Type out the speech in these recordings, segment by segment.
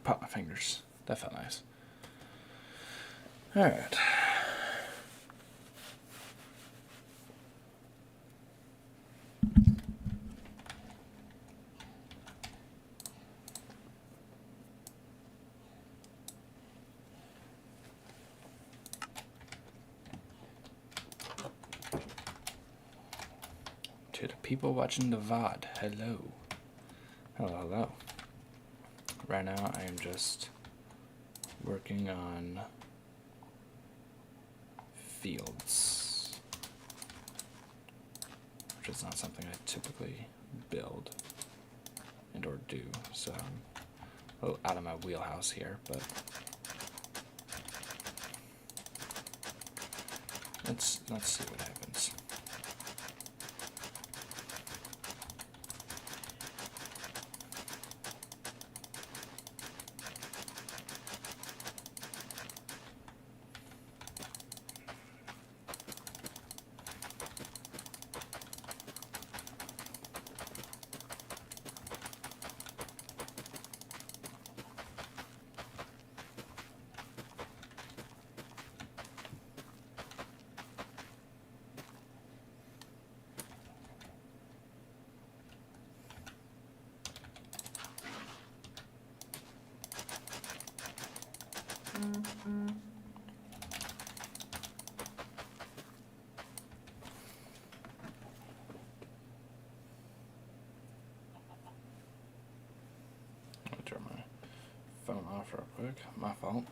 Pop my fingers. That felt nice. Alright. To the people watching the VOD, hello. Hello, hello. Right now I am just working on fields, which is not something I typically build and or do, so I'm a little out of my wheelhouse here, but let's see what happens. Let me turn my phone off real quick. My fault.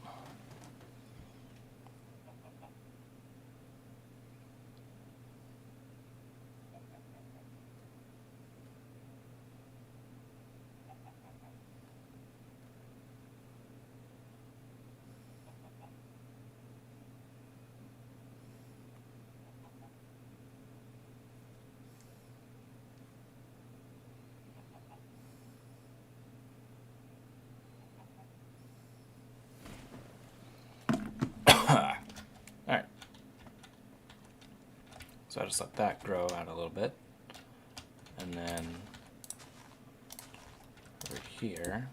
Alright. So I just let that grow out a little bit. And then over here,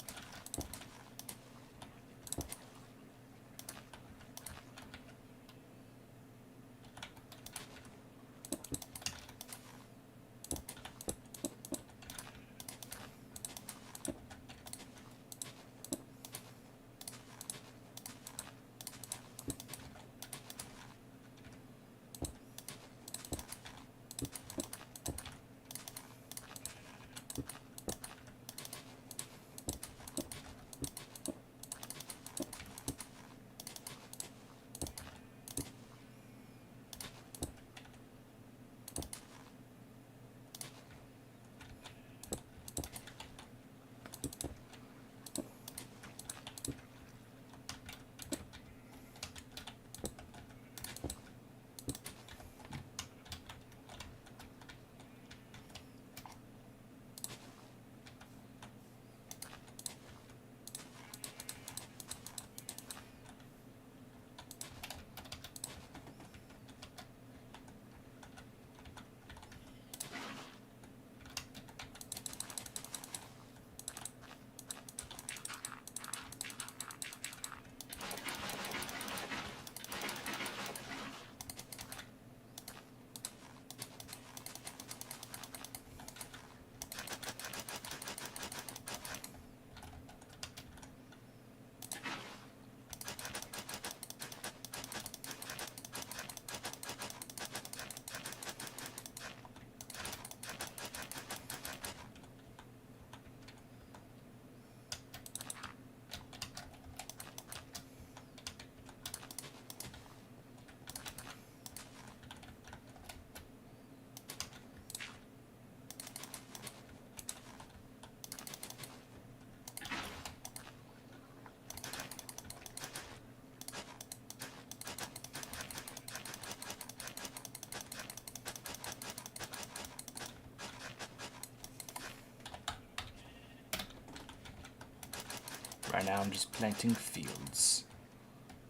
right now I'm just planting fields.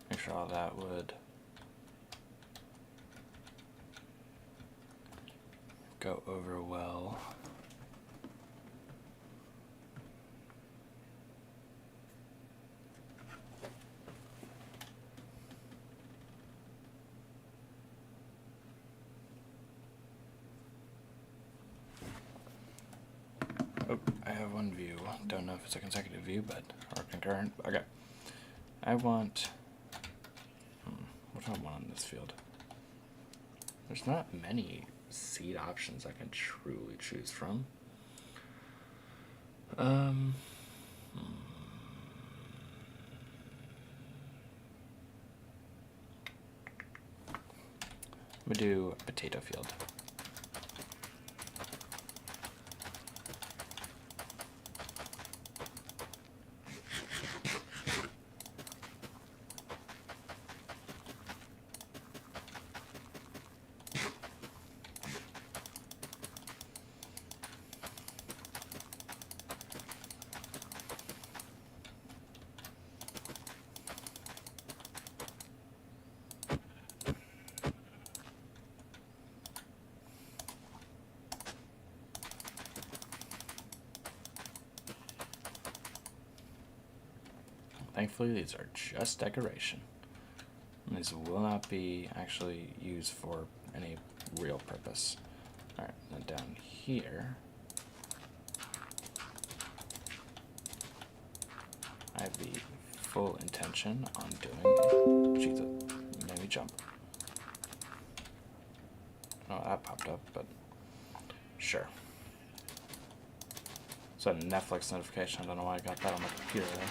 Make sure all that would go over well. have one view. Don't know if it's a consecutive view, but or concurrent. Okay. I want. What do I want on this field? There's not many seed options I can truly choose from. I'm gonna do a potato field. Thankfully, these are just decoration. And these will not be actually used for any real purpose. Alright, then down here, I have the full intention on doing. Jesus, you made me jump. Oh, that popped up, but sure. It's a Netflix notification. I don't know why I got that on my computer there.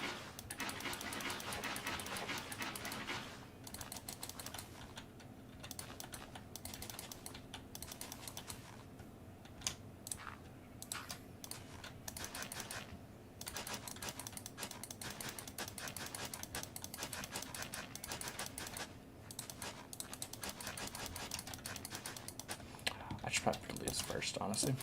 I should probably put leaves first, honestly.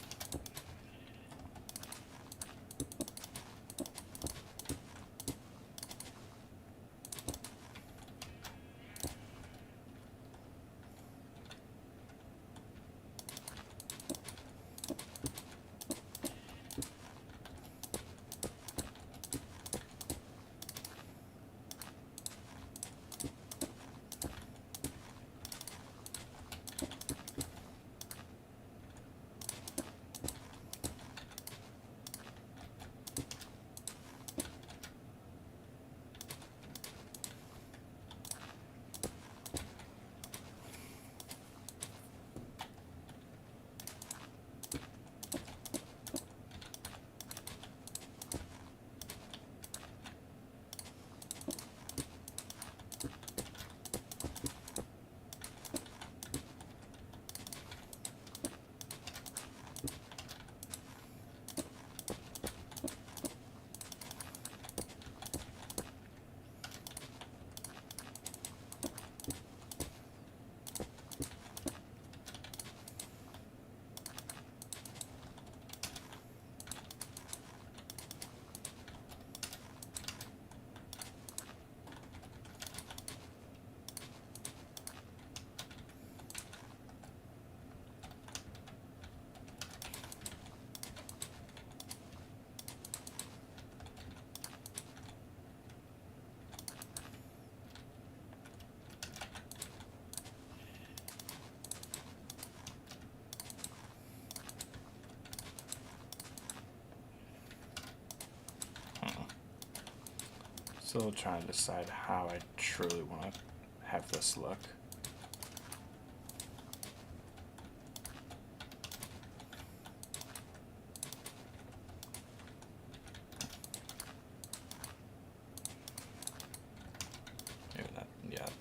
Still trying to decide how I truly want to have this look.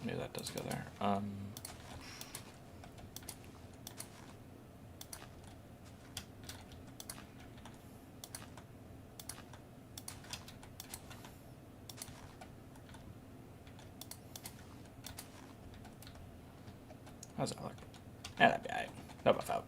Maybe that does go there. How's that look? Yeah, that'd be alright. No buff out.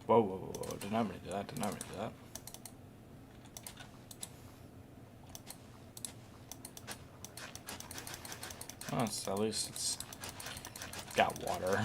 Whoa, whoa, whoa, whoa. Did not mean to do that. Did not mean to do that. Oh, so at least it's got water.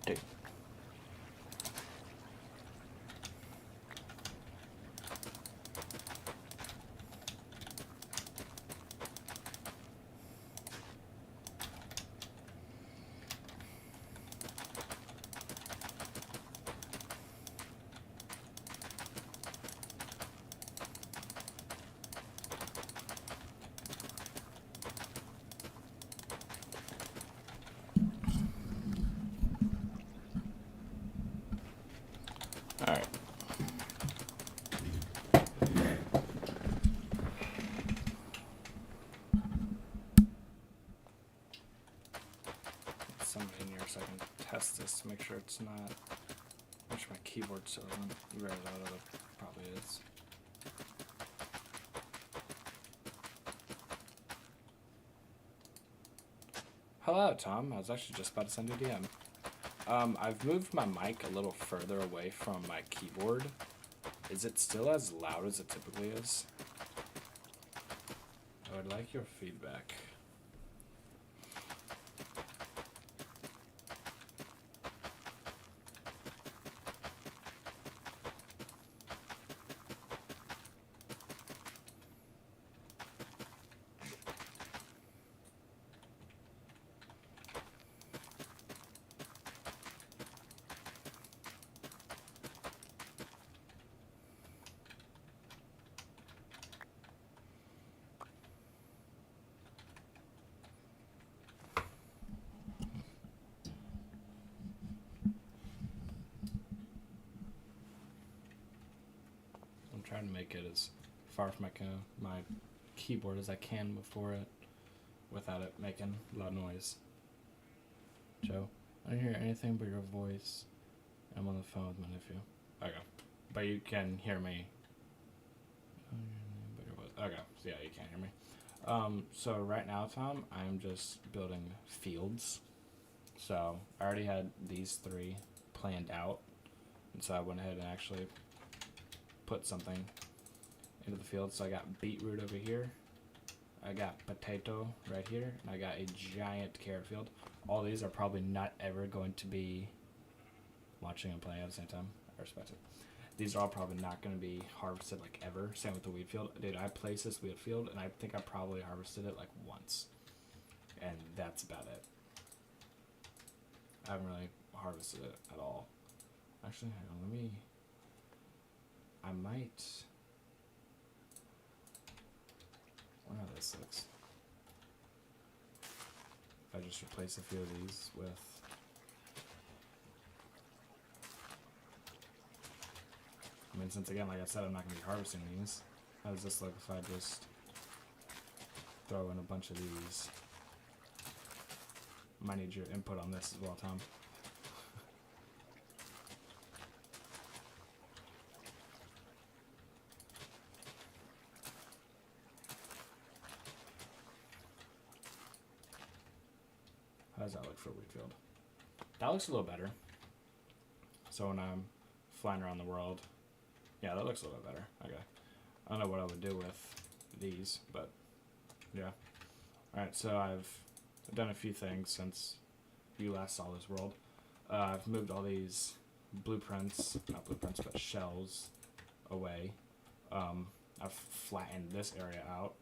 Dude. All right. Somebody in here so I can test this to make sure it's not. Make sure my keyboard still isn't red out of it. Probably is. Hello, Tom. I was actually just about to send you a DM. I've moved my mic a little further away from my keyboard. Is it still as loud as it typically is? I would like your feedback. I'm trying to make it as far from my keyboard as I can before it, without it making a lot of noise. Joe, I don't hear anything but your voice. I'm on the phone with my nephew. Okay, but you can hear me. Okay, so yeah, you can't hear me. So right now, Tom, I'm just building fields. So I already had these 3 planned out, and so I went ahead and actually put something into the field. So I got beetroot over here, I got potato right here, and I got a giant carrot field. All these are probably not ever going to be watching and playing at the same time. I respect it. These are all probably not going to be harvested like ever. Same with the wheat field. Dude, I placed this wheat field, and I think I probably harvested it like once. And that's about it. I haven't really harvested it at all. Actually, hang on, let me... I might... I wonder how this looks. If I just replace a few of these with... I mean, since again, like I said, I'm not going to be harvesting these. How does this look if I just throw in a bunch of these? Might need your input on this as well, Tom. How does that look for Wheatfield? That looks a little better. So when I'm flying around the world, yeah, that looks a little bit better. Okay. I don't know what I would do with these, but yeah. Alright, so I've done a few things since you last saw this world. I've moved all these blueprints, not blueprints, but shells away. I've flattened this area out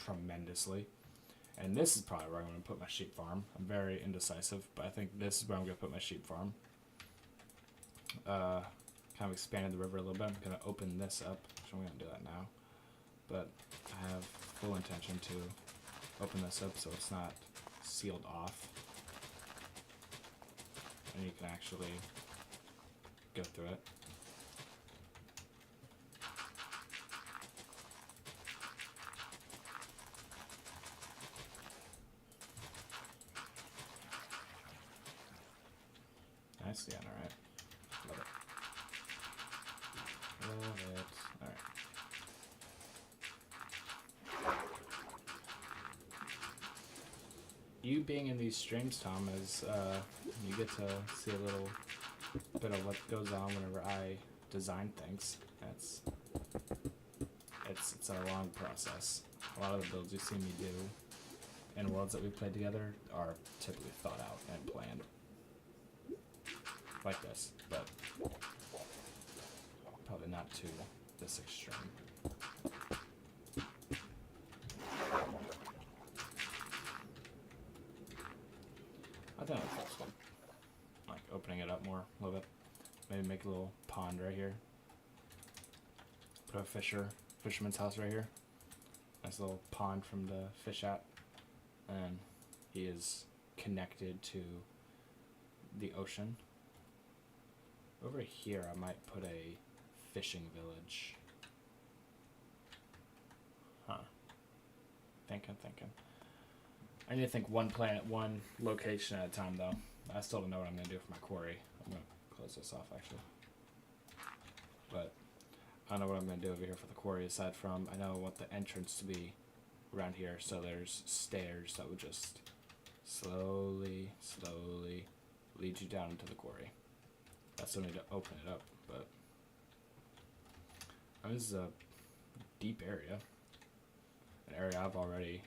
tremendously. And this is probably where I'm going to put my sheep farm. I'm very indecisive, but I think this is where I'm going to put my sheep farm. Kind of expanded the river a little bit. I'm going to open this up, which I'm going to do that now. But I have full intention to open this up so it's not sealed off. And you can actually go through it. Nice, yeah, alright. Love it. Love it. Alright. You being in these streams, Tom, is you get to see a little bit of what goes on whenever I design things. It's a long process. A lot of the builds you see me do in worlds that we played together are typically thought out and planned. Like this, but probably not to this extreme. I think that looks fun. Like opening it up more a little bit. Maybe make a little pond right here. Put a fisherman's house right here. Nice little pond from the fish at. And he is connected to the ocean. Over here, I might put a fishing village. Huh. Thinking. I need to think one planet, one location at a time, though. I still don't know what I'm going to do for my quarry. I'm going to close this off, actually. But I don't know what I'm going to do over here for the quarry, aside from I know I want the entrance to be around here, so there's stairs that would just slowly lead you down into the quarry. I still need to open it up, but this is a deep area. An area I've already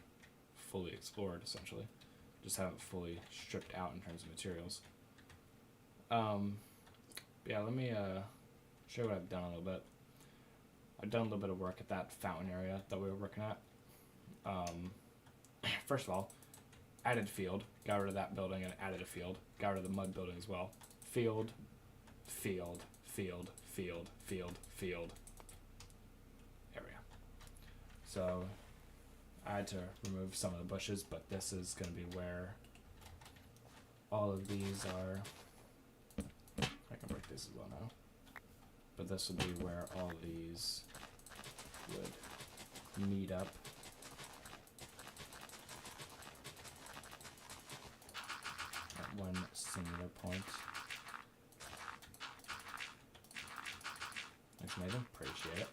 fully explored, essentially. Just haven't fully stripped out in terms of materials. Yeah, let me show you what I've done a little bit. I've done a little bit of work at that fountain area that we were working at. First of all, added field. Got rid of that building and added a field. Got rid of the mud building as well. Field area. So I had to remove some of the bushes, but this is going to be where all of these are. I can break this as well now. But this will be where all of these would meet up. At one singular point. Thanks, Nathan. Appreciate it.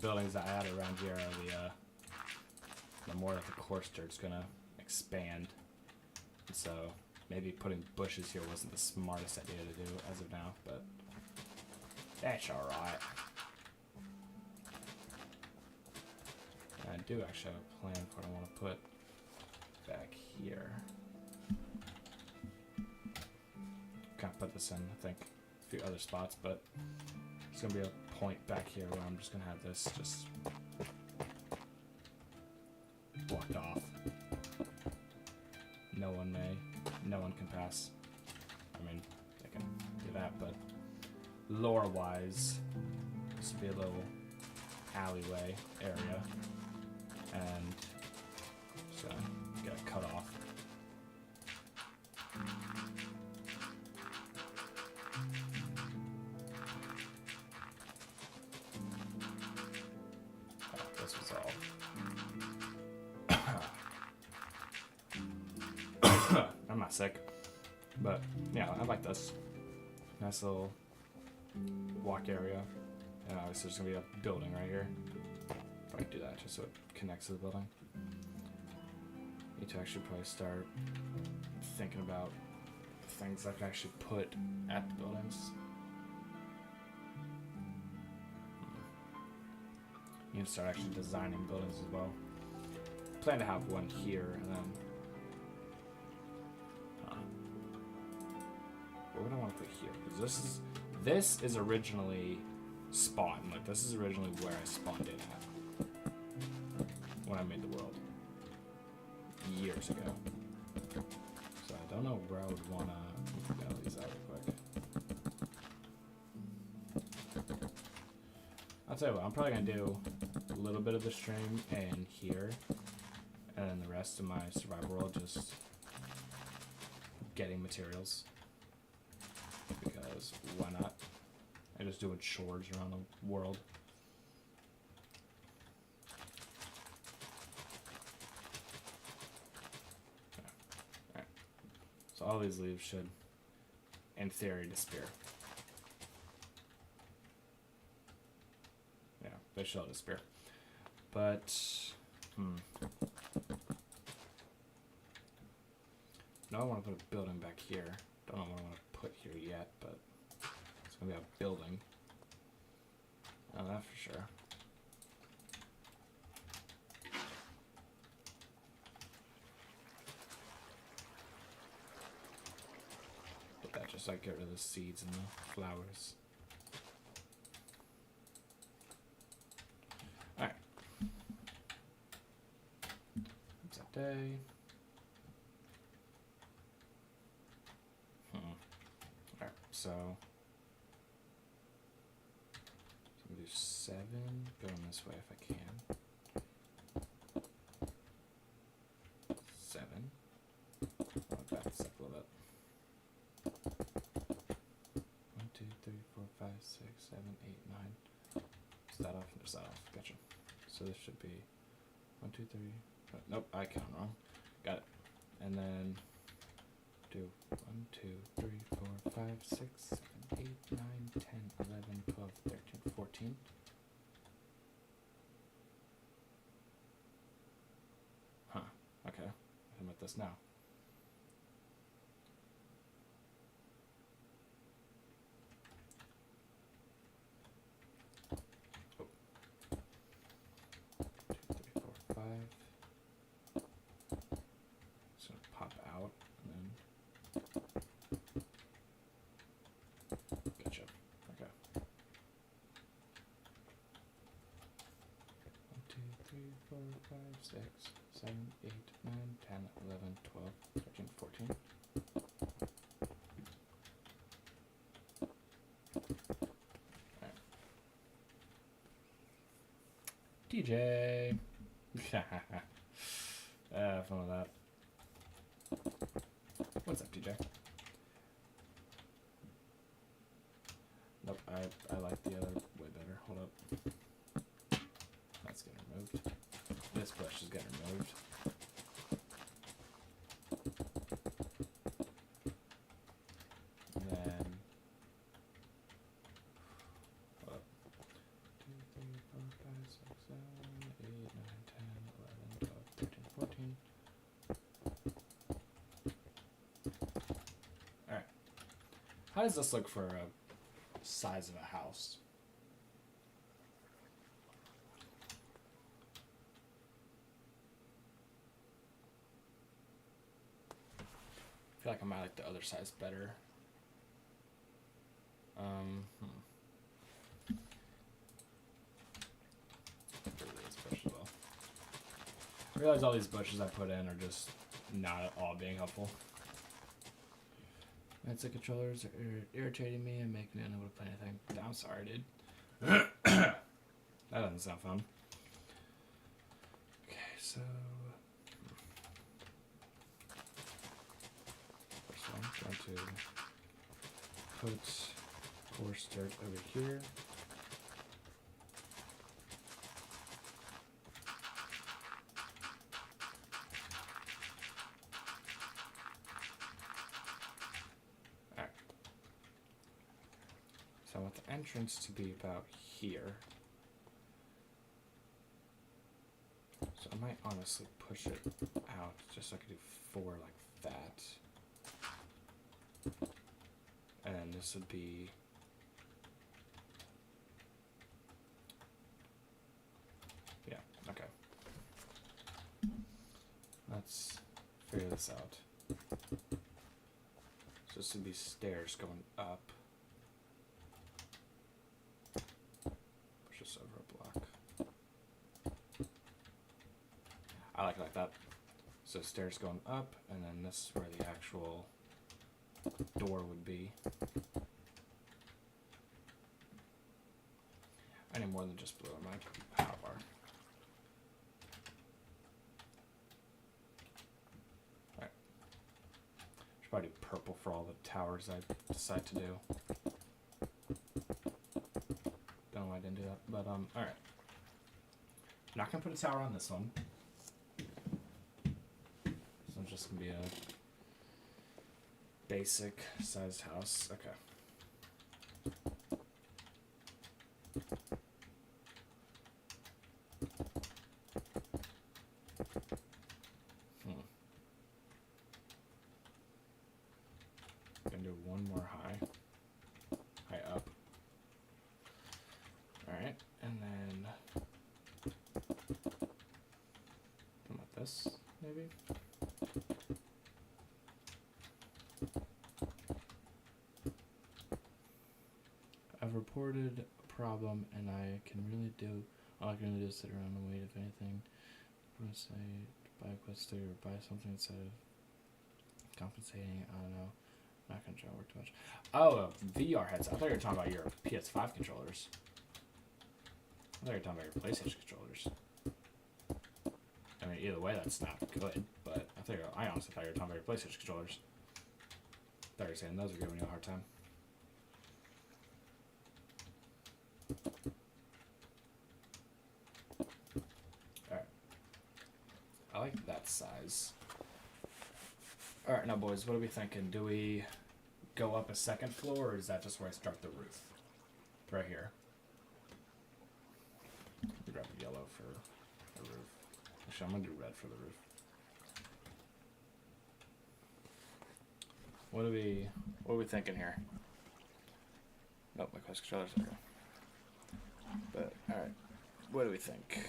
buildings that I add around here are the more that the coarse dirt's gonna expand. And so maybe putting bushes here wasn't the smartest idea to do as of now, but that's alright. I do actually have a plan for what I want to put back here. Kind of put this in, I think, a few other spots, but there's going to be a point back here where I'm just going to have this just blocked off. No one can pass. I mean, they can do that, but lore-wise, this would be a little alleyway area, and just gonna get it cut off. Oh, this was all. I'm not sick, but yeah, I like this. Nice little walk area, and obviously there's gonna be a building right here. If I can do that, just so it connects to the building. Need to actually probably start thinking about the things I can actually put at the buildings. Need to start actually designing buildings as well. Plan to have one here, and then what would I want to put here? Because this is originally spawned. Like, this is originally where I spawned in at when I made the world years ago. So I don't know where I would want to get these out real quick. I'll tell you what, I'm probably gonna do a little bit of the stream in here, and then the rest of my survival world just getting materials. Because why not? I just doing chores around the world. Alright. So all these leaves should, in theory, disappear. Yeah, they should all disappear. But, now I want to put a building back here. Don't know what I want to put here yet, but it's gonna be a building. Oh, that for sure. But that just like get rid of the seeds and the flowers. Alright. It's that day. Alright, so I'm gonna do 7, going this way if I can. 7. I'll back this up a little bit. 1, 2, 3, 4, 5, 6, 7, 8, 9. Is that off? There's that off. Gotcha. So this should be 1, 2, 3. Oh, nope, I counted wrong. Got it. And then do 1, 2, 3, 4, 5, 6, 7, 8, 9, 10, 11, 12, 13, 14. Huh. Okay. I'm at this now. Oh. 2, 3, 4, 5. Just gonna pop out and then. Gotcha. Okay. 1, 2, 3, 4, 5, 6, 7, 8, 9, 10, 11, 12, 13, 14. Alright. DJ. Have fun with that. What's up, DJ? Nope, I like the other way better. Hold up. That's getting removed. This bush is getting removed. And then, hold up. 2, 3, 4, 5, 6, How does this look for a size of a house? I feel like I might like the other size better. I realize all these bushes I put in are just not at all being helpful. Headset controllers are irritating me and making me unable to play anything. I'm sorry, dude. That doesn't sound fun. Okay, so first I'm going to put coarse dirt over here. Alright. So I want the entrance to be about here. So I might honestly push it out just so I can do 4 like that. And then this would be okay. Let's figure this out. So this would be stairs going up. Push this over a block. I like it like that. So stairs going up, and then this is where the actual door would be. I need more than just blue in my hotbar. Alright. Should probably do purple for all the towers I decide to do. Don't know why I didn't do that, but alright. Not gonna put a tower on this one. This one's just gonna be a basic sized house. Okay. Gonna do one more high up. Alright, and then how about this, maybe? I've reported a problem, and I can really do all I can really do is sit around and wait. If anything, I'm gonna say buy a quest 3 or buy something instead of compensating. I don't know. Not gonna try to work too much. Oh, VR headsets. I thought you were talking about your PS5 controllers. I thought you were talking about your PlayStation controllers. I mean, either way, that's not good. But I honestly thought you were talking about your PlayStation controllers. I thought you were saying those are giving you a hard time. Alright. I like that size. Alright, now boys, what are we thinking? Do we go up a second floor, or is that just where I start the roof? Right here. Grab yellow for the roof. Actually, I'm gonna do red for the roof. What are we thinking here? Nope, my quest controller's okay. But alright. What do we think?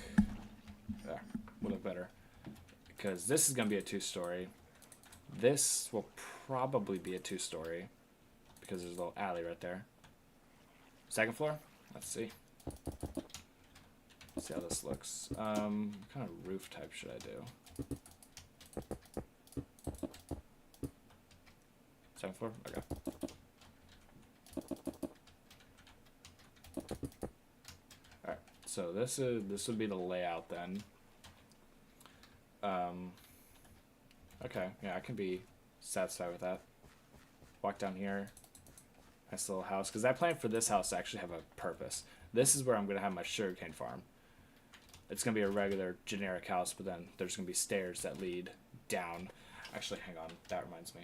There. Would look better. Because this is gonna be a 2-story. This will probably be a 2-story because there's a little alley right there. Second floor? Let's see. Let's see how this looks. What kind of roof type should I do? Second floor? Okay. Alright, so this would be the layout then. Okay, yeah, I can be satisfied with that. Walk down here. Nice little house. Because I plan for this house to actually have a purpose. This is where I'm going to have my sugarcane farm. It's going to be a regular, generic house, but then there's going to be stairs that lead down. Actually, hang on. That reminds me.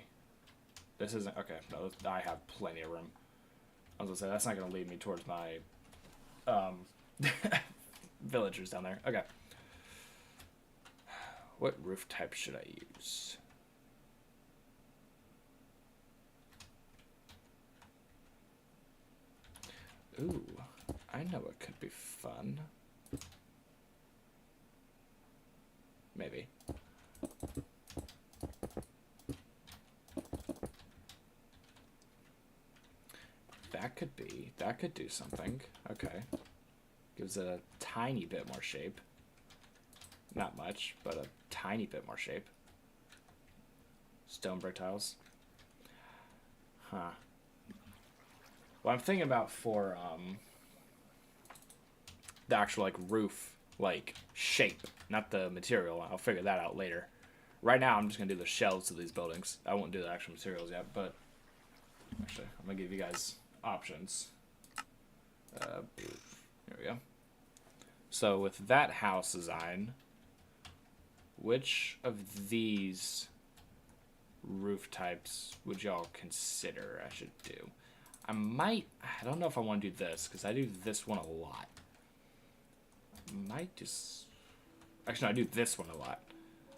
This isn't... Okay, no, I have plenty of room. I was going to say, that's not going to lead me towards my villagers down there. Okay. What roof type should I use? Ooh, I know it could be fun. Maybe. That could do something. Okay. Gives it a tiny bit more shape. Not much, but a tiny bit more shape. Stone brick tiles. Huh. What I'm thinking about for the actual like roof like shape, not the material. I'll figure that out later. Right now I'm just gonna do the shells of these buildings. I won't do the actual materials yet, but actually I'm gonna give you guys options. Here we go. So with that house design, which of these roof types would y'all consider I should do? I don't know if I want to do this, because I do this one a lot. I might just... Actually, no, I do this one a lot.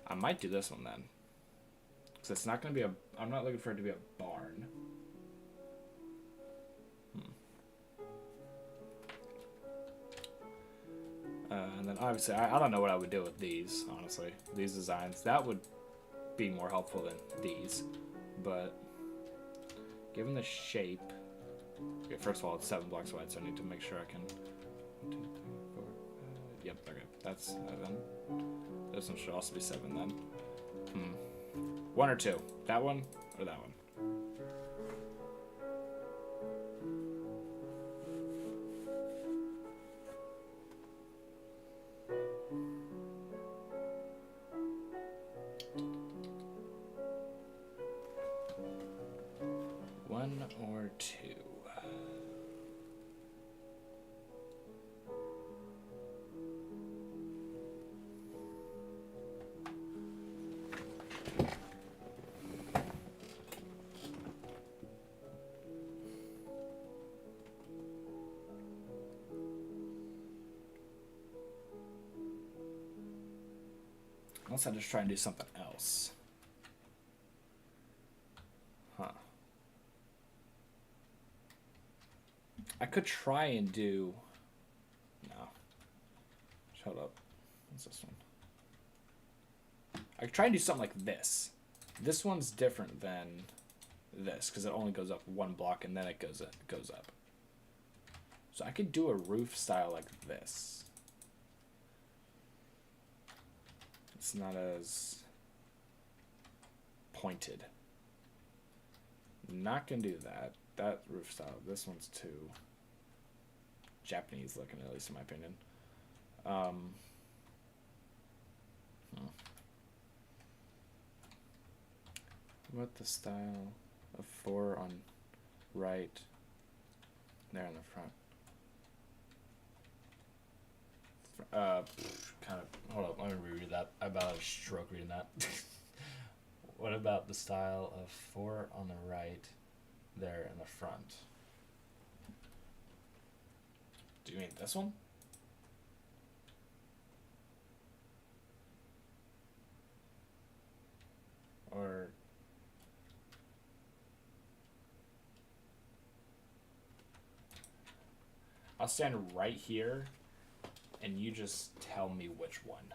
I might do this one then. Because it's not going to be a... I'm not looking for it to be a barn. And then obviously, I don't know what I would do with these, honestly. These designs. That would be more helpful than these. But given the shape... Okay, first of all, it's 7 blocks wide, so I need to make sure I can... 1, 2, 3, 4, 5... Yep, okay. That's 7. This one should also be 7 then. 1 or 2. That one or that one? One or two. Unless I just try and do something else. Huh. I could try and do... No. Shut up. What's this one? I could try and do something like this. This one's different than this, because it only goes up 1 block and then it goes up. So I could do a roof style like this. It's not as pointed. Not gonna do that. That roof style. This one's too Japanese looking, at least in my opinion. What the style of 4 on right there in the front? Kind of. Hold up, let me reread that. I about a stroke reading that. What about the style of 4 on the right there in the front? Do you mean this one? Or... I'll stand right here, and you just tell me which one.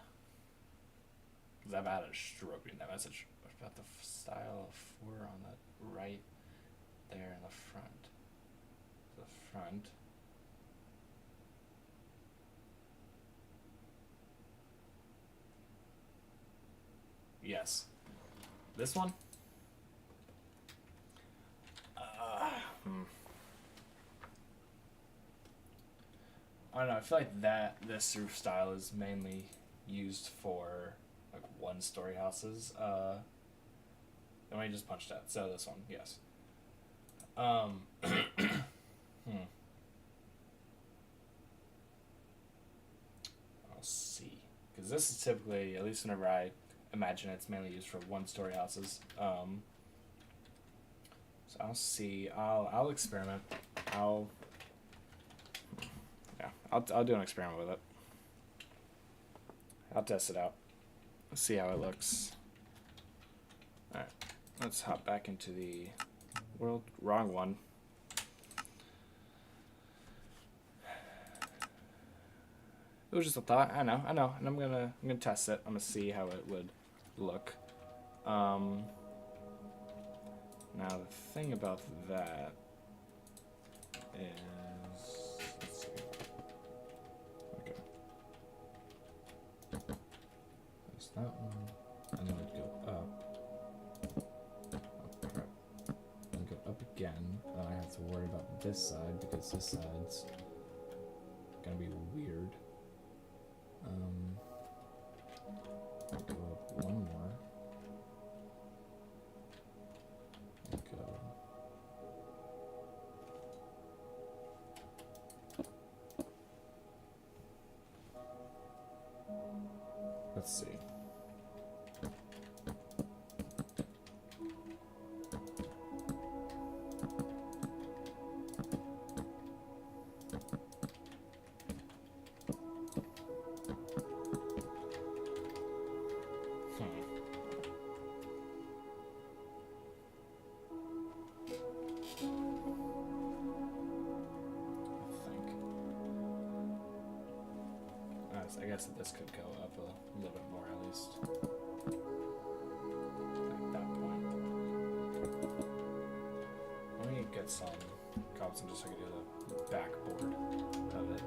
Because I've had a stroke reading that message. What about the style of 4 on the right there in the front? The front. Yes. This one? I don't know, I feel like this roof style is mainly used for like 1-story houses. Let me just punch that. So this one, yes. I'll see. Because this is typically, at least whenever I imagine it's mainly used for 1-story houses. So I'll see. I'll experiment. I'll do an experiment with it. I'll test it out. See how it looks. Alright, let's hop back into the world. Wrong one. It was just a thought. I know, and I'm gonna test it. I'm gonna see how it would look. Now the thing about that is, let's see. Okay, there's that one, and then we'd go up. Oh crap! Then go up again. Then I have to worry about this side because this side's gonna be weird. Go up one more. And go. Let's see. I guess that this could go up a little bit more at least. At that point. Let me get some cobblestone just so I can do the backboard of it.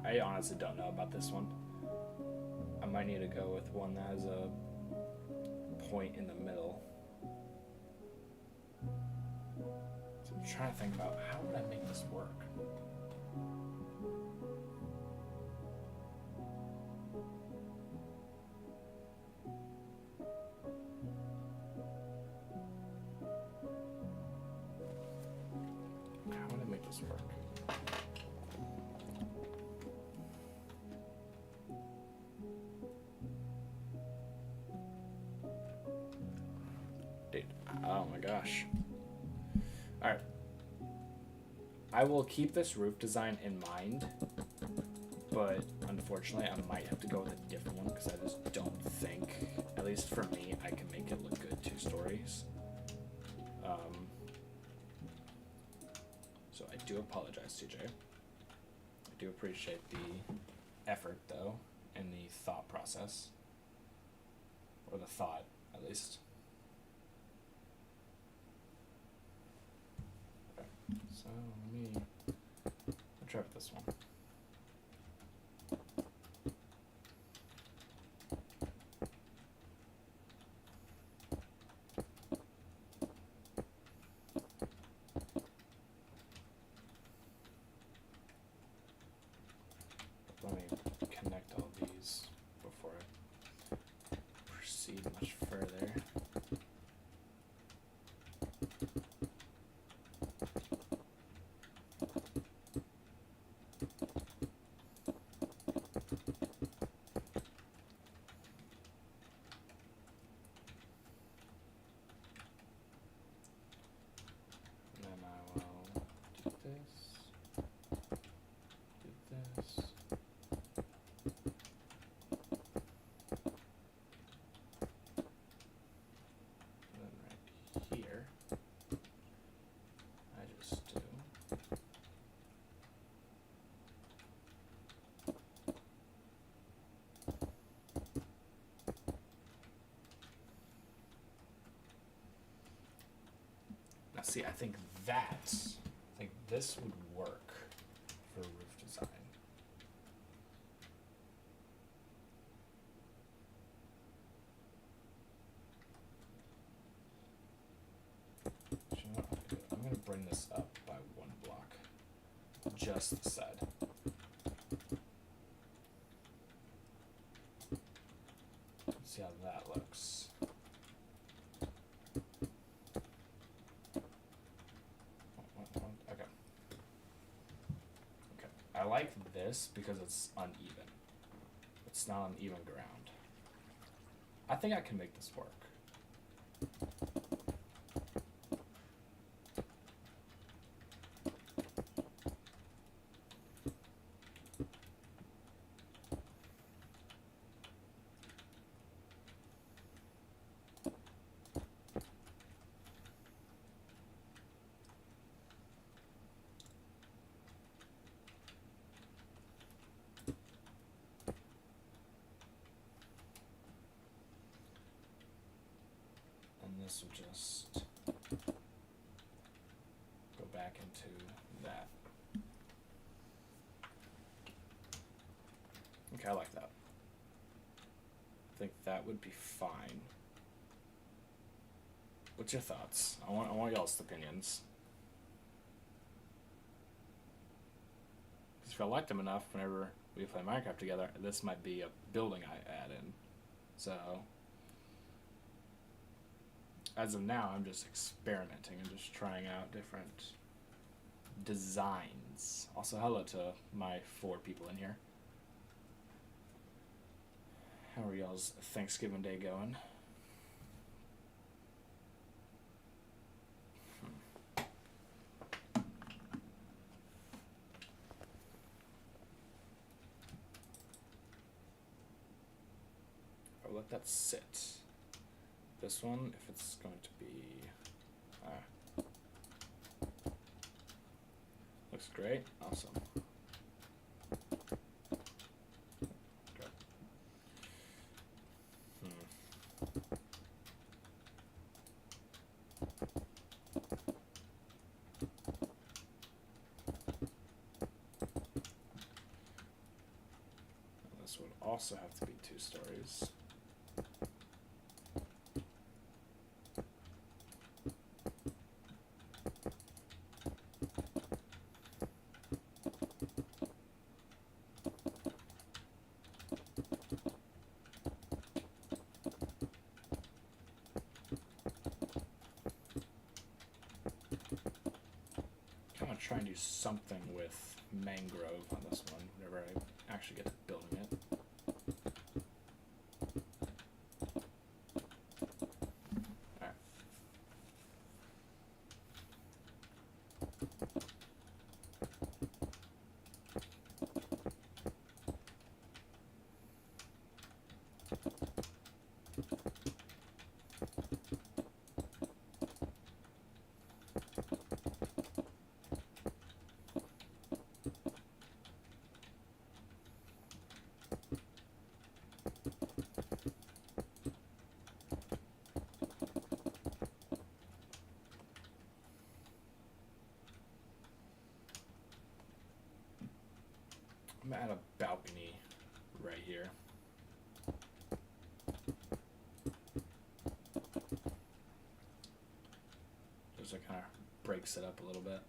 I honestly don't know about this one. I might need to go with one that has a point in the middle. So I'm trying to think about how would I make this work? How would I make this work? Oh my gosh. Alright. I will keep this roof design in mind, but unfortunately I might have to go with a different one because I just don't think, at least for me, I can make it look good 2 stories. So I do apologize, TJ. I do appreciate the effort, though, and the thought process. Or the thought, at least. So let me try with this one. Let me connect all these before I proceed much further. See, I think this would work for roof design. bring this up by 1 block. Just the side. Let's see how that looks. Okay. Okay. I like this because it's uneven. It's not on even ground. I think I can make this work. This will just go back into that. Okay, I like that. I think that would be fine. What's your thoughts? I want y'all's opinions. Because if I like them enough, whenever we play Minecraft together, this might be a building I add in. So as of now, I'm just experimenting and just trying out different designs. Also, hello to my 4 people in here. How are y'all's Thanksgiving Day going? I'll let that sit. This one, if it's going to be, looks great, awesome. Okay. This would also have to be 2 stories. Try and do something with mangrove on this one whenever I actually get to building it. Alright. I'm gonna add a balcony right here. Just to kind of breaks it up a little bit.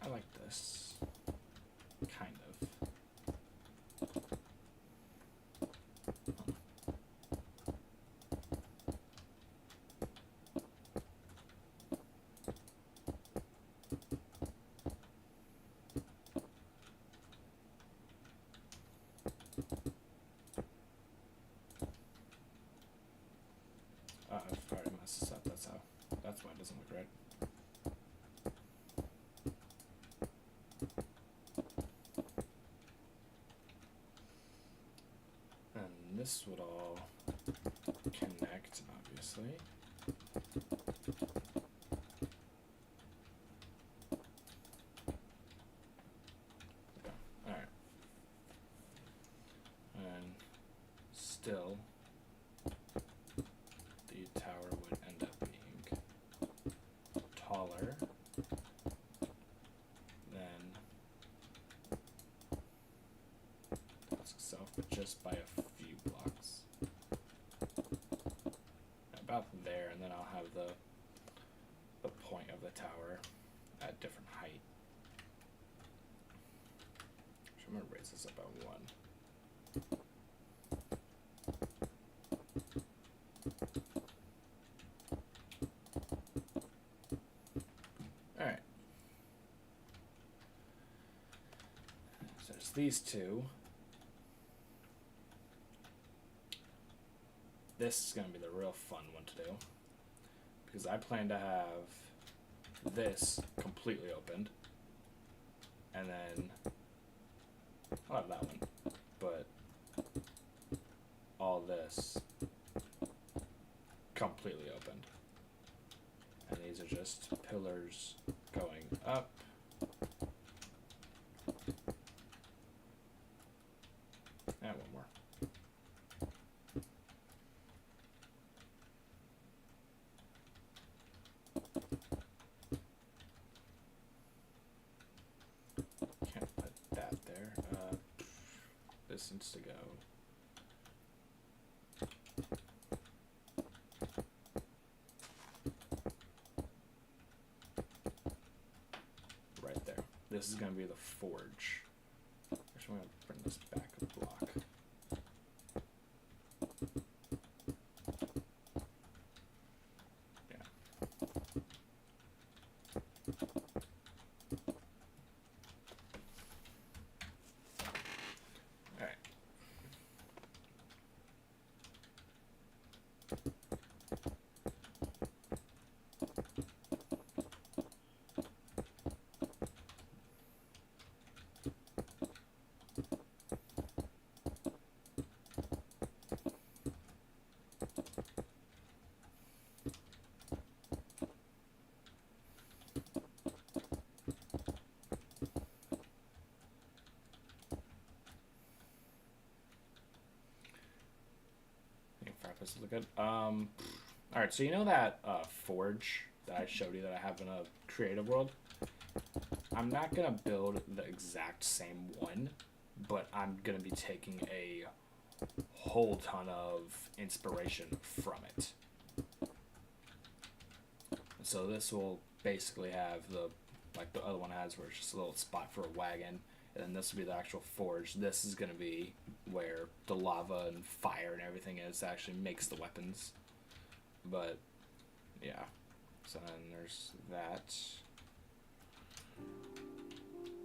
I like this, kind of. I've already messed this up, that's why it doesn't look right. this by a few blocks. About there, and then I'll have the point of the tower at different height. So I'm gonna raise this up by 1. Alright. So there's these two. This is going to be the real fun one to do. Because I plan to have this completely opened. And then I'll have that one. But all this completely opened. And these are just pillars going up. And one more. Can't put that there. This needs to go. Right there. This is going to be the forge. Actually, I'm going to bring this back a block. Fireplace look good. Alright, so you know that forge that I showed you that I have in a creative world? I'm not going to build the exact same one, but I'm going to be taking a whole ton of inspiration from it. So this will basically have the, like the other one has, where it's just a little spot for a wagon, and then this will be the actual forge. This is going to be where the lava and fire and everything is that actually makes the weapons. But, yeah. So then there's that.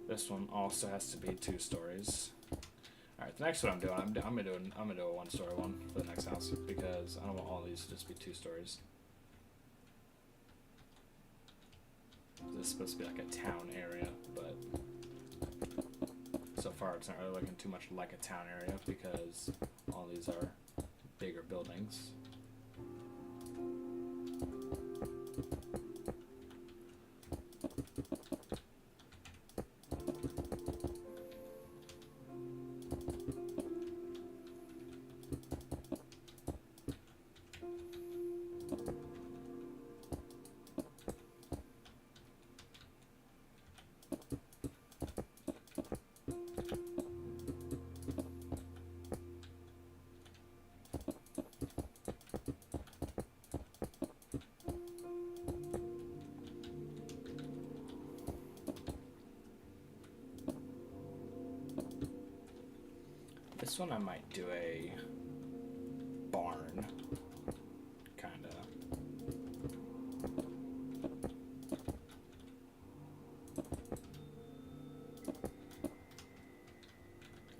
This one also has to be 2 stories. Alright, the next one I'm doing, I'm gonna do a 1-story one for the next house, because I don't want all these to just be 2 stories. This is supposed to be like a town area, but so far it's not really looking too much like a town area because all these are bigger buildings. This one I might do a barn, kinda.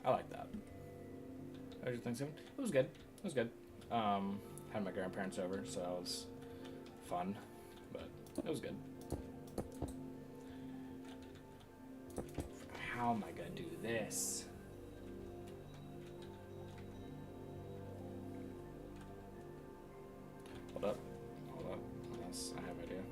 I like that. What did you think, Steven? It was good. It was good. Had my grandparents over, so it was fun, but it was good. How am I gonna do this? Hold up, yes, I have an idea.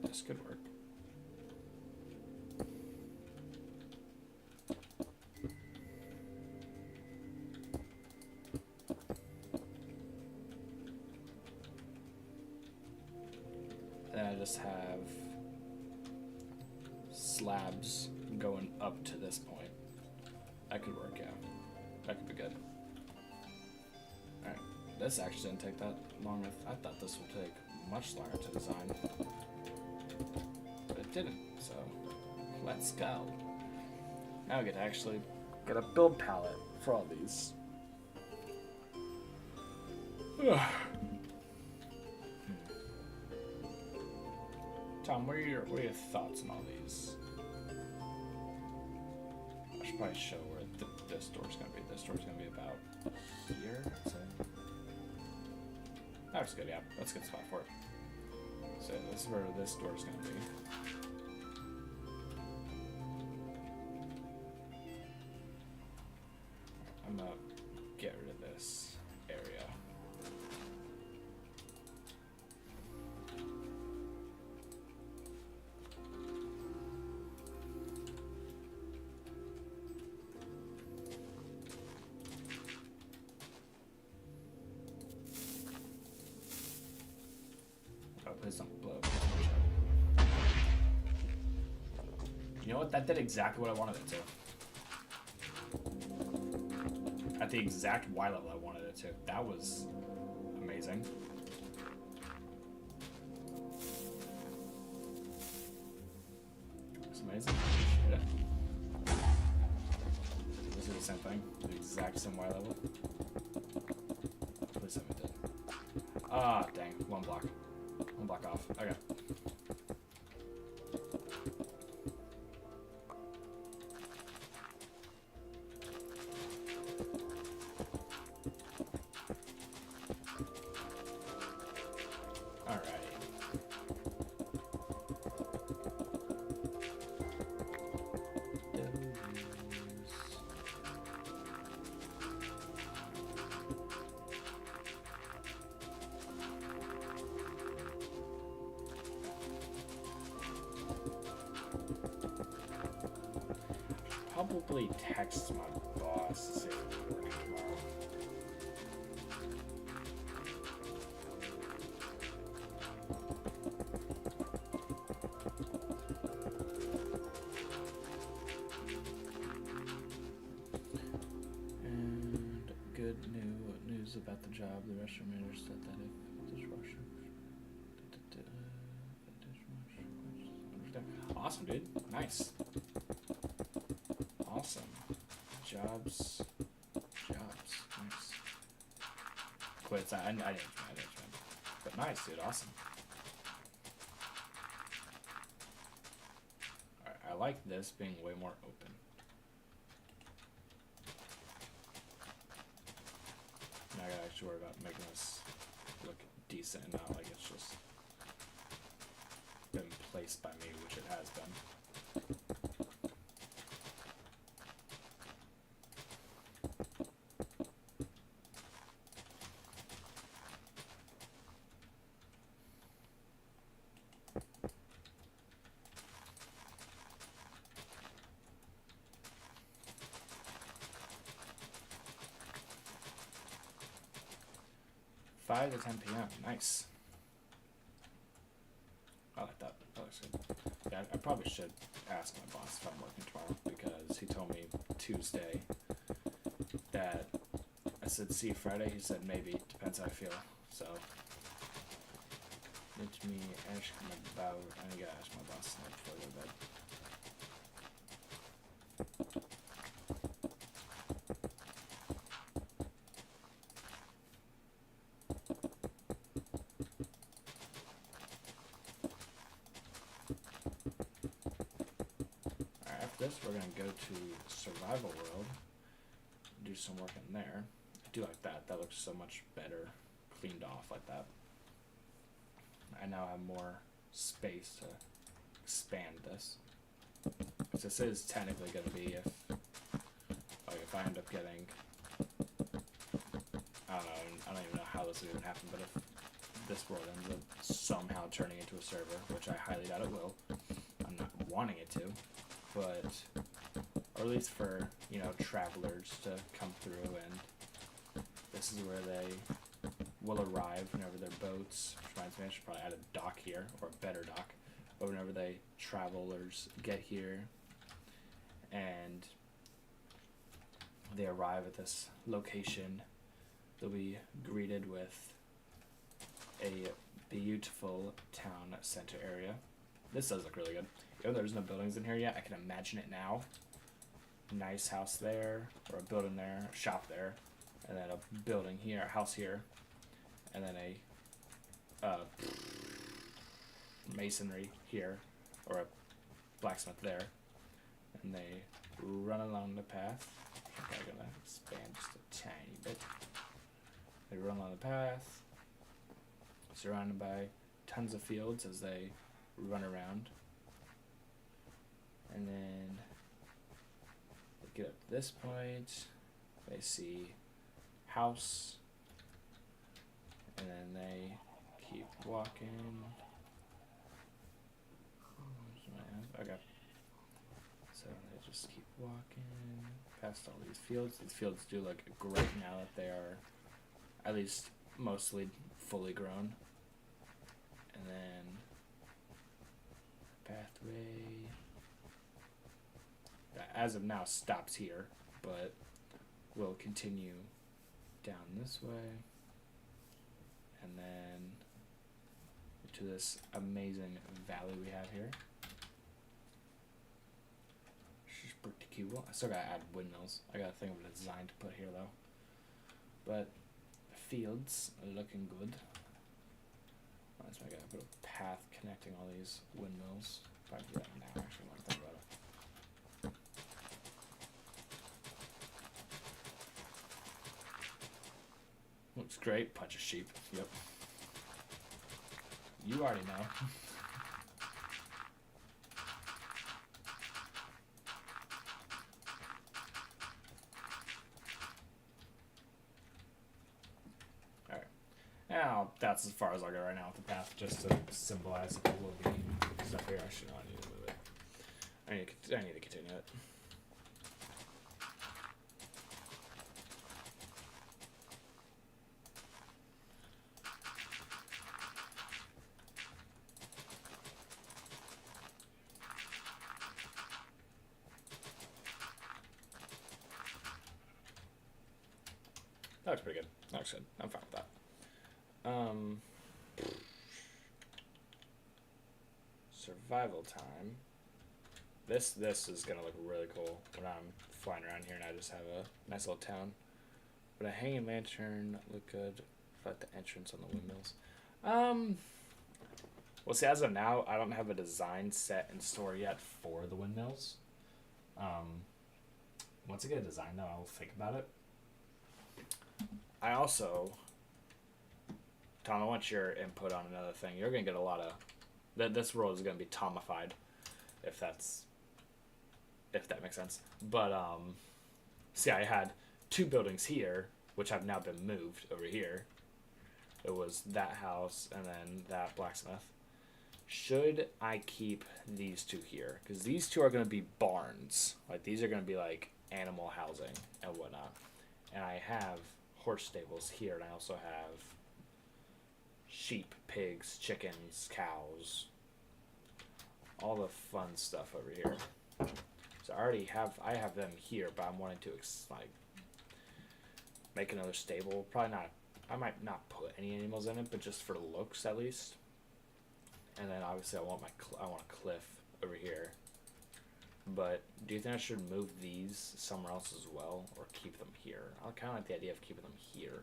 This could work. just have slabs going up to this point. That could work, yeah. That could be good. Alright, this actually didn't take that long. I thought this would take much longer to design. But it didn't, so let's go. Now we get to actually get a build palette for all these. Tom, what are your thoughts on all these? I should probably show where this door's gonna be. This door's gonna be about here, I'd say. That's good, yeah. That's a good spot for it. So this is where this door's gonna be. I'm gonna get rid of this area. Please don't blow. You know what? That did exactly what I wanted it to. At the exact Y level I wanted it to. That was amazing. It's amazing. Yeah. This is the same thing. The exact same Y level. Please tell me it did. Ah, dang. One block. One block off. Okay. Probably text my boss to say we're working tomorrow. And good news about the job. The restaurant manager said that if dishwasher. Awesome, dude. Nice. Awesome. Jobs. Nice. Quits. I didn't. But nice, dude. Awesome. Alright, I like this being way more open. Now I gotta actually worry about making this look decent and not like it's just been placed by me, which it has been. 5 to 10 p.m. Nice. I like that. That looks good. Yeah, I probably should ask my boss if I'm working tomorrow because he told me Tuesday that I said see you Friday. He said maybe. Depends how I feel. So let me ask him about. I gotta ask my boss tonight before I go to bed. This, we're going to go to Survival World, do some work in there. I do like that. That looks so much better cleaned off like that. I now have more space to expand this. Because this is technically going to be if I end up getting, I don't even know how this would even happen, but if this world ends up somehow turning into a server, which I highly doubt it will, I'm not wanting it to. But, or at least for, travelers to come through, and this is where they will arrive whenever their boats, which reminds me, I should probably add a dock here, or a better dock. But whenever they travelers get here and they arrive at this location, they'll be greeted with a beautiful town center area. This does look really good. Even though there's no buildings in here yet, I can imagine it now. Nice house there, or a building there, a shop there, and then a building here, a house here, and then a masonry here, or a blacksmith there, and they run along the path. I think I'm gonna expand just a tiny bit. They run along the path, surrounded by tons of fields as they run around, and then they get up to this point. They see house, and then they keep walking. Okay. So they just keep walking past all these fields. These fields do look great now that they are at least mostly fully grown. And then pathway that as of now stops here, but will continue down this way and then to this amazing valley we have here. Which is pretty cool. I still gotta add windmills. I gotta think of a design to put here though. But the fields are looking good. So I gotta put a path connecting all these windmills. Probably do that now, actually, when I think about it. Looks great. Bunch of sheep. Yep. You already know. Alright. Now, that's as far as I'll go right now with the path, just to symbolize that there will be stuff here. I should not need to move it. I need to continue it. That looks pretty good. That looks good. I'm fine with that. Survival time. This is gonna look really cool when I'm flying around here and I just have a nice little town. Would a hanging lantern look good? Like the entrance on the windmills. Well, see, as of now, I don't have a design set in store yet for the windmills. Once I get a design, though, I'll think about it. I also, Tom, I want your input on another thing. You're going to get a lot of... This world is going to be Tomified, if that makes sense. But, see, I had 2 buildings here, which have now been moved over here. It was that house and then that blacksmith. Should I keep these 2 here? Because these 2 are going to be barns. Like, these are going to be, like, animal housing and whatnot. And I have horse stables here, and I also have sheep, pigs, chickens, cows, all the fun stuff over here. So I have them here, but I'm wanting to make another stable. Probably not. I might not put any animals in it, but just for looks at least. And then obviously I want a cliff over here. But do you think I should move these somewhere else as well, or keep them here? I kind of like the idea of keeping them here.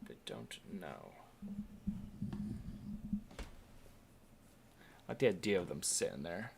I don't know. I like the idea of them sitting there.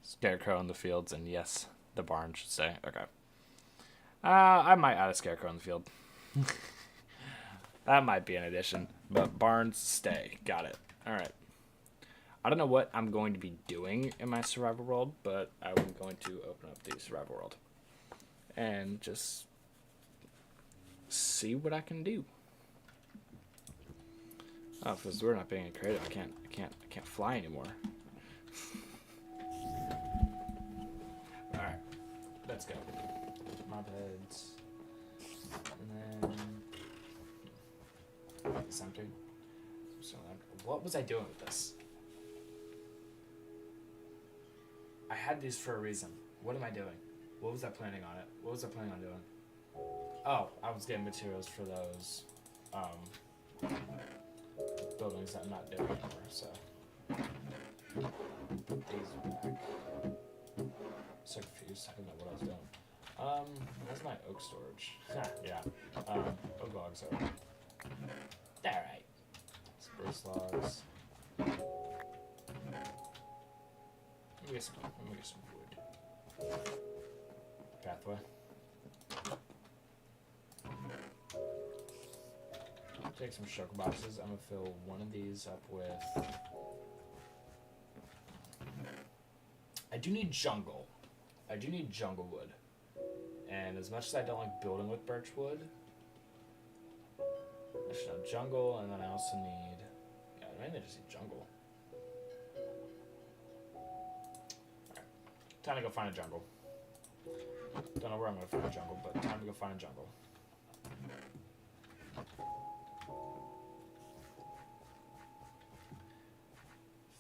Scarecrow in the fields, and yes, the barn should stay. Okay. I might add a scarecrow in the field. That might be an addition, but barns stay. Got it. All right. I don't know what I'm going to be doing in my survival world, but I'm going to open up the survival world and just see what I can do. Oh, because we're not being creative, I can't fly anymore. All right, let's go. Mob heads, and then it's empty. So what was I doing with this? I had these for a reason. What am I doing? What was I planning on it? What was I planning on doing? Oh, I was getting materials for those buildings that I'm not doing anymore, so put these back. So confused, I didn't know what I was doing. Where's my oak storage? Yeah. Oak logs are alright. Spruce logs. Let me get some wood. Pathway. Take some sugar boxes. I'm gonna fill one of these up with. I do need jungle. I do need jungle wood. And as much as I don't like building with birch wood, I should have jungle, and then I also need. Yeah, I mainly just need jungle. Alright. Time to go find a jungle. Don't know where I'm gonna find a jungle, but time to go find a jungle.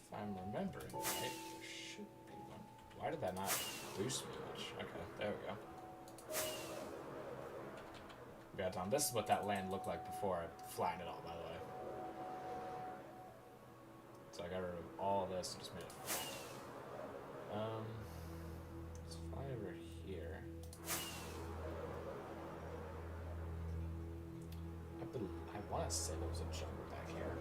If I'm remembering right, there should be one. Why did that not boost me much? Okay, there we go. We got time. This is what that land looked like before I flattened it all, by the way. So I got rid of all of this and just made it flat. Let's fly over here. I want to say there was a jungle back here.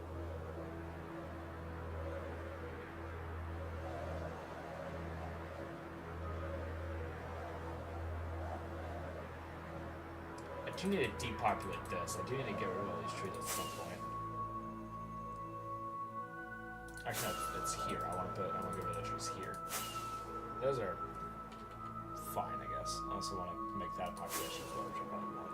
I do need to depopulate this. I do need to get rid of all these trees at some point. Actually, no, it's here. I want to get rid of the trees here. Those are fine, I guess. I also want to make that population as well, which I probably want.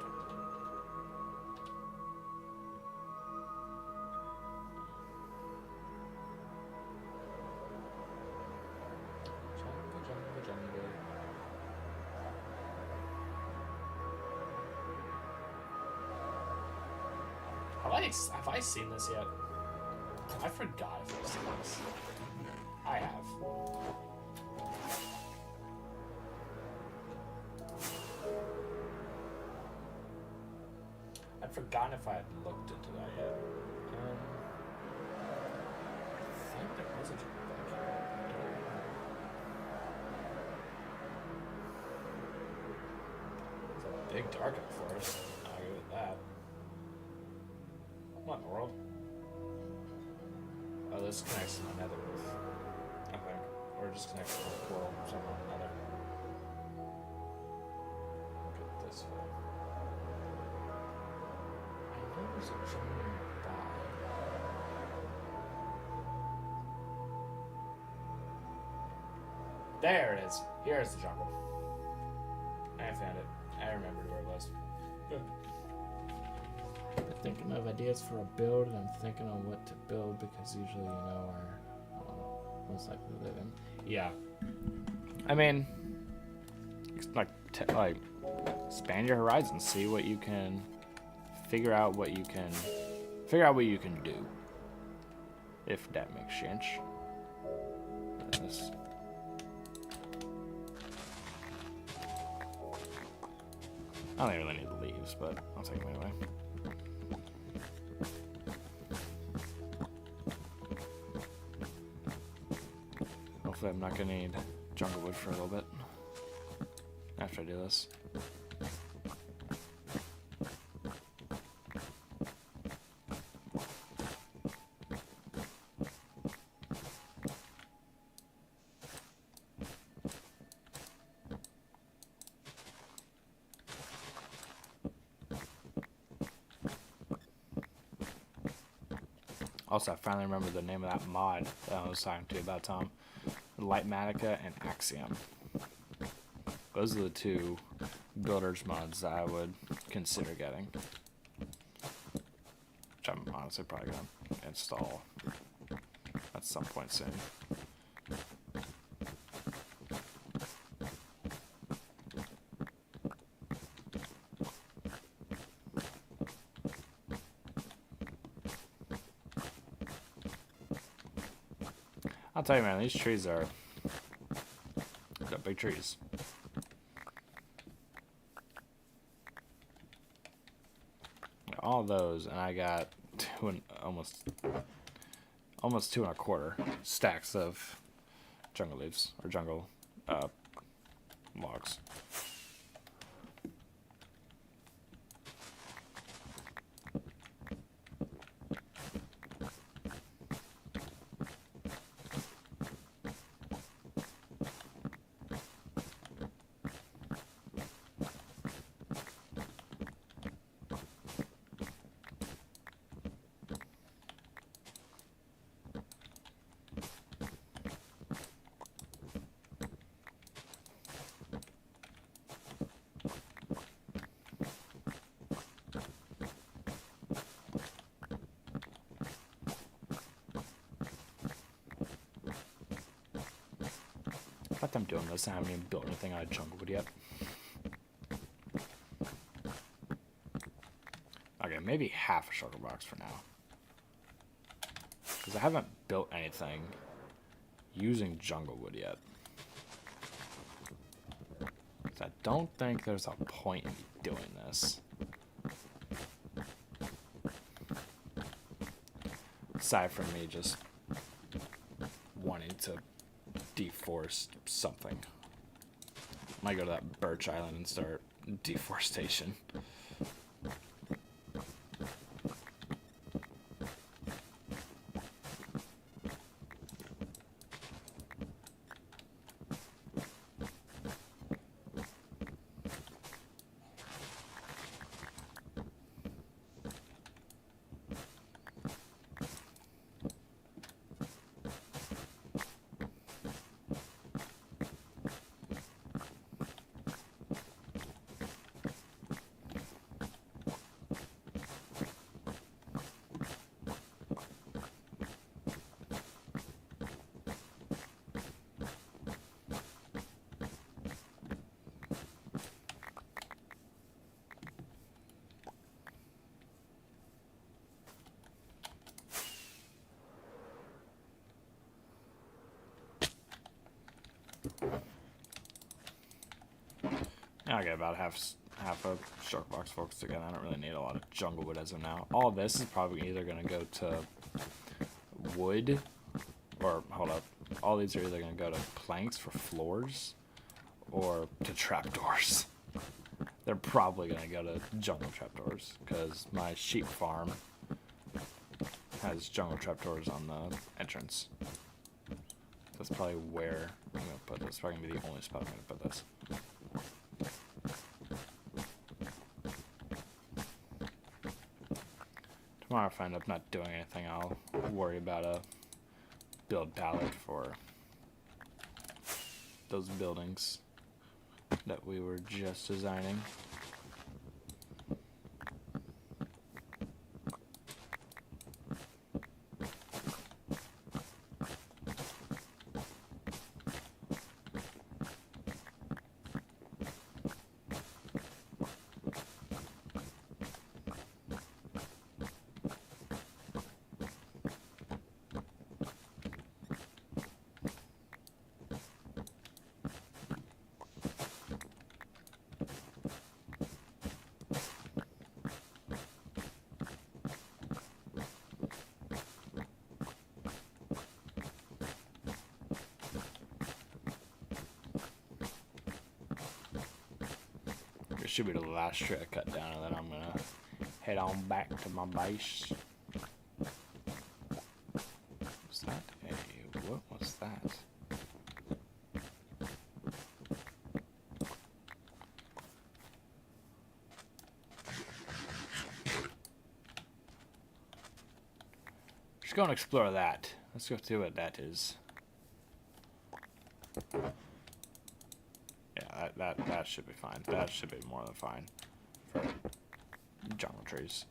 Jungle. Have I seen this yet? I forgot if I've seen this. I have. I'd forgotten if I had looked into that yet. I think there was a jungle back here. It's a big dark up forest. I'll go with that. What in the world? Oh, this connects to my nether roof, I think. Or just connects to the portal somewhere or another. Look at this way. I know there's a jungle nearby. There it is. Here's the jungle. I found it. I remembered where it was. Good. I'm thinking of ideas for a build, and I'm thinking on what to build because usually, you know, where most likely live in. Yeah. I mean, like expand your horizons, see what you can, figure out what you can do. If that makes sense. This. I don't really need the leaves, but I'll take them anyway. Hopefully I'm not going to need jungle wood for a little bit after I do this. Also, I finally remember the name of that mod that I was talking to you about, Tom. Lightmatica and Axiom. Those are the two builders mods that I would consider getting. Which I'm honestly probably going to install at some point soon. I'll tell you, man, these trees are got big trees. All those, and I got almost 2.25 stacks of jungle leaves or jungle logs. But I'm doing this. I haven't even built anything out of jungle wood yet. Okay, maybe half a sugar box for now. Because I haven't built anything using jungle wood yet. So I don't think there's a point in me doing this. Aside from me just wanting to deforest something. Might go to that birch island and start deforestation. I get about half a shark box focused again. I don't really need a lot of jungle wood as of now. All of this is probably either going to go to wood, or hold up. All these are either going to go to planks for floors or to trapdoors. They're probably going to go to jungle trapdoors because my sheep farm has jungle trapdoors on the entrance. That's probably where I'm going to put this. Probably going to be the only spot I'm going to put this. Tomorrow, if I end up not doing anything, I'll worry about a build palette for those buildings that we were just designing. This should be the last tree I cut down, and then I'm gonna head on back to my base. Was that what was that? Let's go and explore that. Let's go see what that is. Yeah, that should be fine. That should be more than fine for jungle trees.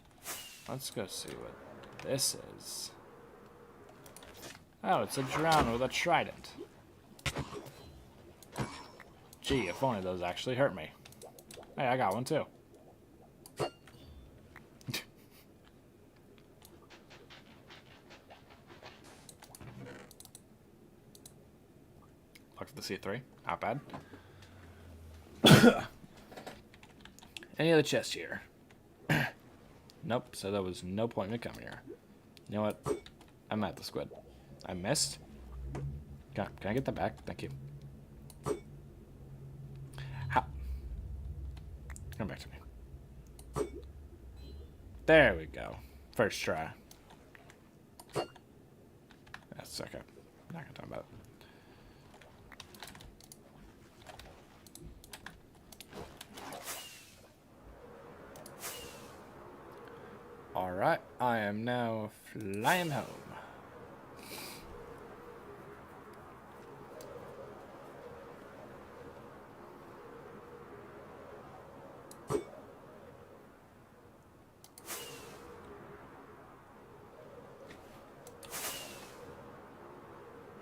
Let's go see what this is. Oh, it's a drown with a trident. Gee, if only those actually hurt me. Hey, I got one too. Look for the C3. Not bad. Any other chests here? Nope, so there was no point in me coming here. You know what? I'm at the squid. I missed. Can I get that back? Thank you. How? Come back to me. There we go. First try. That's okay. Not gonna talk about it. Alright, I am now flying home.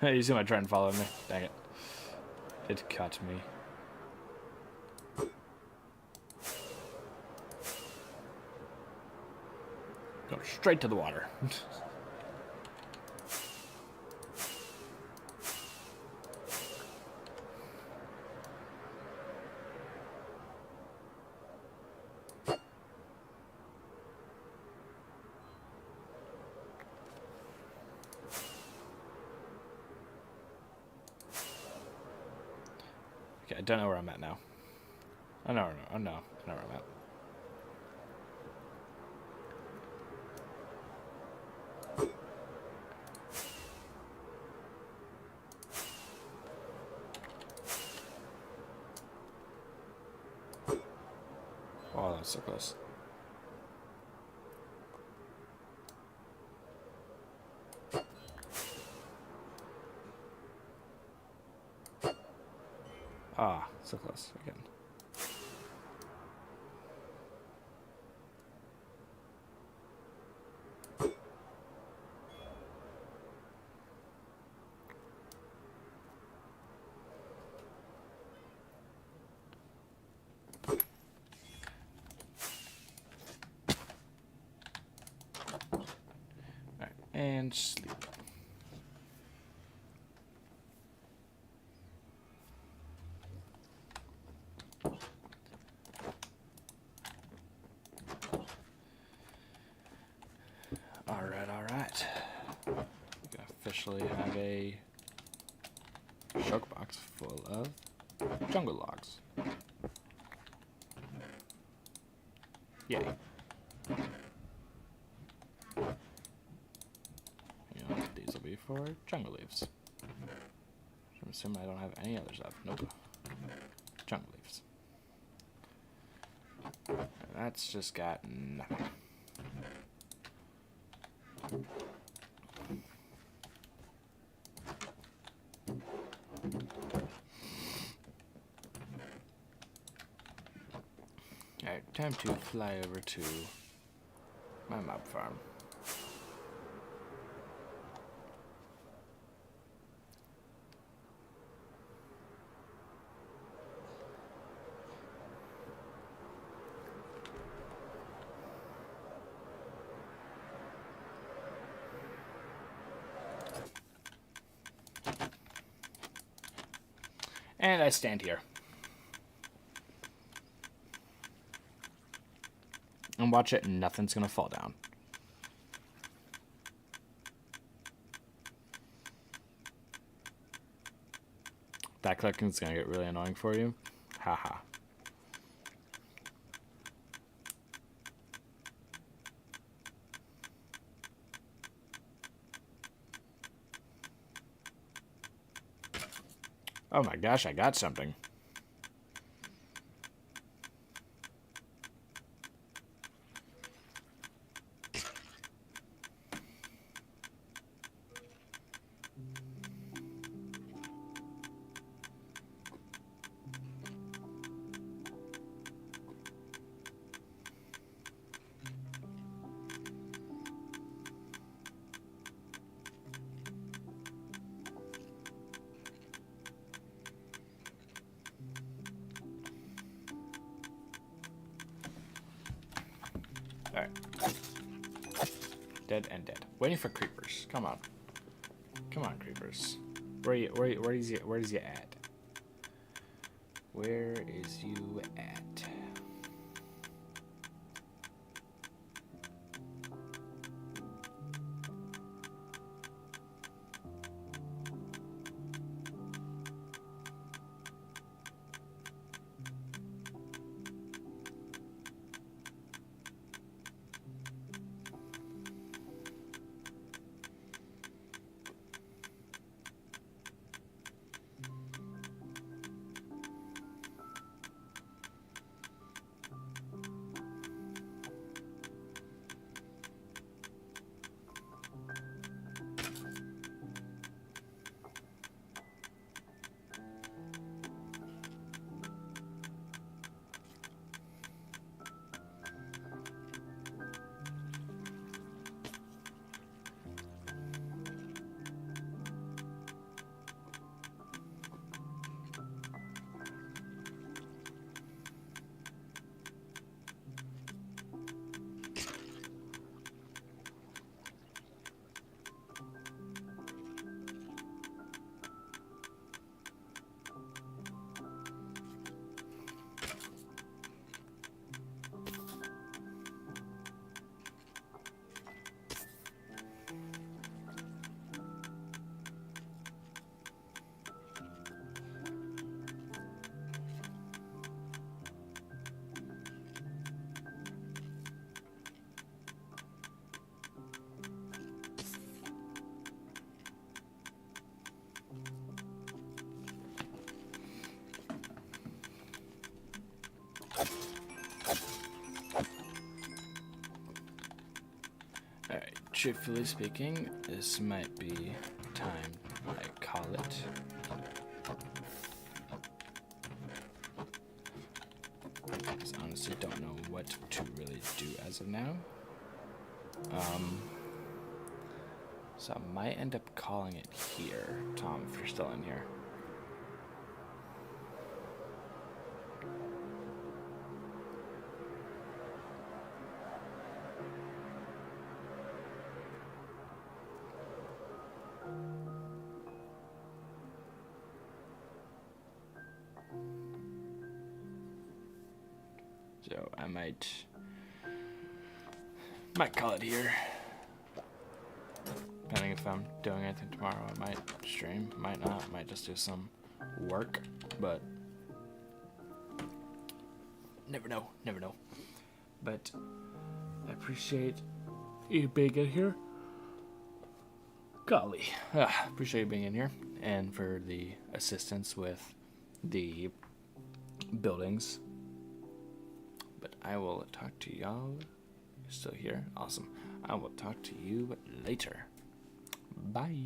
Hey, you see my trying to follow me? Dang it. It caught me. Go straight to the water. Okay, I don't know where I'm at now. I know where I'm at. Oh, that's so close. Ah, so close again. Alright, and sleep. Alright. We officially have a choke box full of jungle logs. Yay. You know, these will be for jungle leaves. I'm assuming I don't have any others left. Nope. Jungle leaves. And that's just got nothing. Alright, time to fly over to my mob farm. And I stand here. And watch it, and nothing's gonna fall down. That clicking's gonna get really annoying for you. Haha. Oh my gosh, I got something. Alright. Dead and dead. Waiting for creepers. Come on. Come on, creepers. Where is you at? Where is you at? Alright, truthfully speaking, this might be time I call it. I honestly don't know what to really do as of now. So I might end up calling it here, Tom, if you're still in here. So I might call it here. Depending if I'm doing anything tomorrow, I might stream, might not, might just do some work, but never know, never know. But I appreciate you being in here. Golly, appreciate you being in here and for the assistance with the buildings. But I will talk to y'all. You're still here? Awesome. I will talk to you later. Bye.